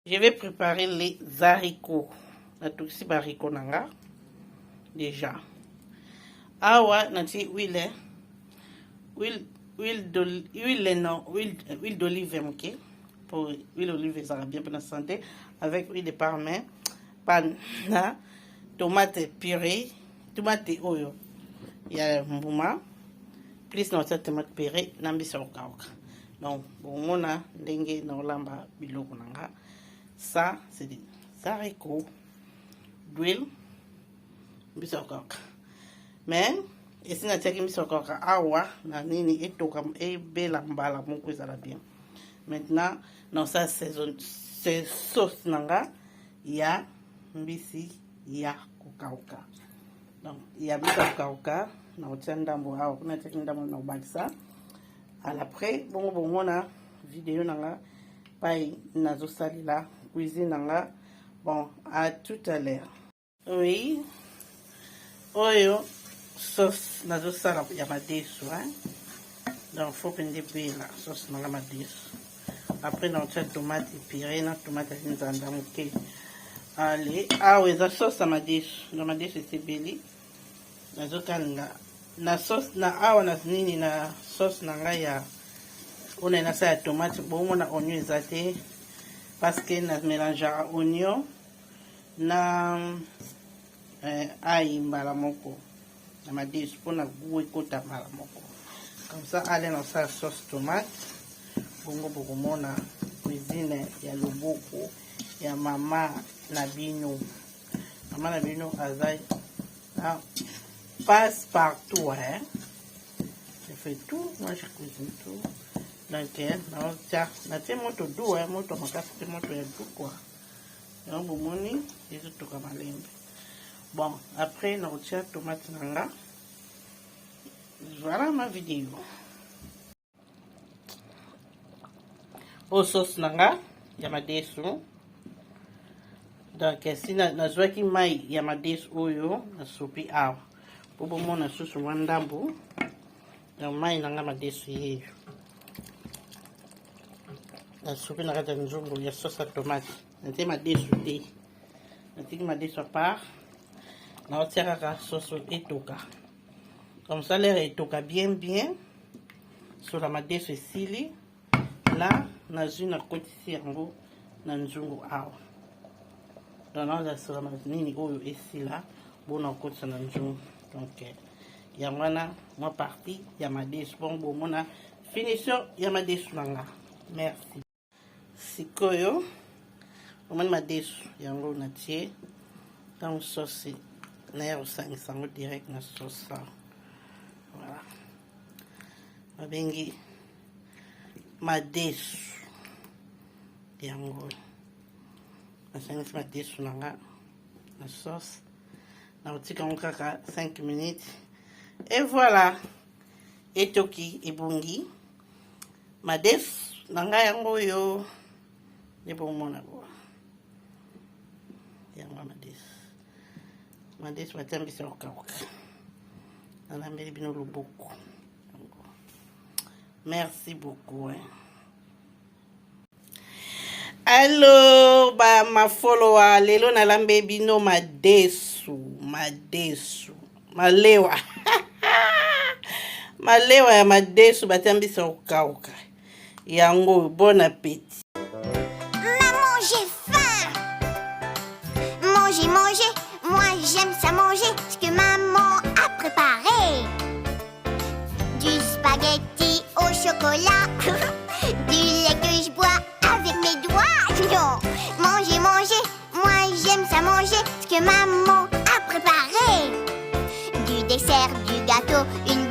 Je vais préparer les haricots. La tuxi haricots nanga. Déjà. Awa nati huile d'olive, ok? Pour huile d'olive, ça va bien pour la santé. Avec huile de parmesan, pana, tomate purée, tomate oyo. Il y a mbuma. Plus notre tomate purée, nambisa okauka. Donc, bon, on a dengue na olamba biloko nanga. Ça, c'est des haricots d'huile, mbisa okauka. Mais ici na tiaki mbisa okauka awa na nini etoka ebela mbala moko ezala bien. Maintenant, dans ça c'est sauce nanga ya mbisi ya kokauka. Donc, il y a mbisa okauka na otia ndambo awa kuna tiaki ndambo na obakisa. Après, bon, on a vidéo nanga pai nazo salila cuisine nanga. Bon, à tout à l'heure. Oui. Oyo sauce nazo sala ya madesu, hein. Donc faut prendre la sauce nanga madesu. Après on tient tomate purée, na tomate nzanda moke. Allez, ah oui, la sauce à madesu. La madesu c'est beli. Nazo kanga na sauce na awa na nini na sauce nanga ya on a ça ya tomate bon na oignon ezate parce que na mélange oignon na ail mbala moko na madesu pour na goût ekota mbala moko comme ça allez na ça sauce tomate bongo bongo mona cuisine ya loboko ya mama na bino azai na passe partout, hein. Je fais tout, moi je cuisine tout. Donc, na te moto doux, hein, moto makasi, moto ya doux, quoi. Et on boumoni, et tout comme à l'imbe. Bon, après, on retient tomate nanga. Voilà ma vidéo. Au sauce nanga, yamadesu. Donc, si na zwaki mai yamadesu oyo, na soupi awa. Bobo mona susu wandambu na mai nanga madesu yeyo na soupe na kata nzungu ya sauce à tomate nate madesu te natiki madesu à part na otia kaka sauce etoka comme ça l'air etoka bien sur la madesu esili là nazwi na kotisi yango na nzungu awa donc naoza sur la nini oyo esila bona okotisa na nzungu. Donc, il y a moi partie, il y a ma déçu. Bon, mon finition, il y a ma déçu. Merci. Sikoyo, on ma déçu. Il y a un gros natie. Dans une sauce, il y a un direct dans la sauce. Voilà. Ma bengi, ma déçu. Il y a un gros. Ma déçu dans la sauce. Na otika mukaka 5 minutes et voilà etoki ebongi madesu nanga yango yo nebo mona bo yango madesu batambisa okauka na mbeli bino loboko. Merci beaucoup, hein. Allo ba ma follower lelo na lambe bino madesu malewa malewa ya madesu batambisa okauka yango. Bon appétit. Maman, j'ai faim. Manger, moi j'aime ça manger ce que maman a préparé. Du spaghetti au chocolat, du lait que je bois avec mes doigts. Non, manger, moi j'aime ça manger ce que maman a préparé. Du dessert, du gâteau, une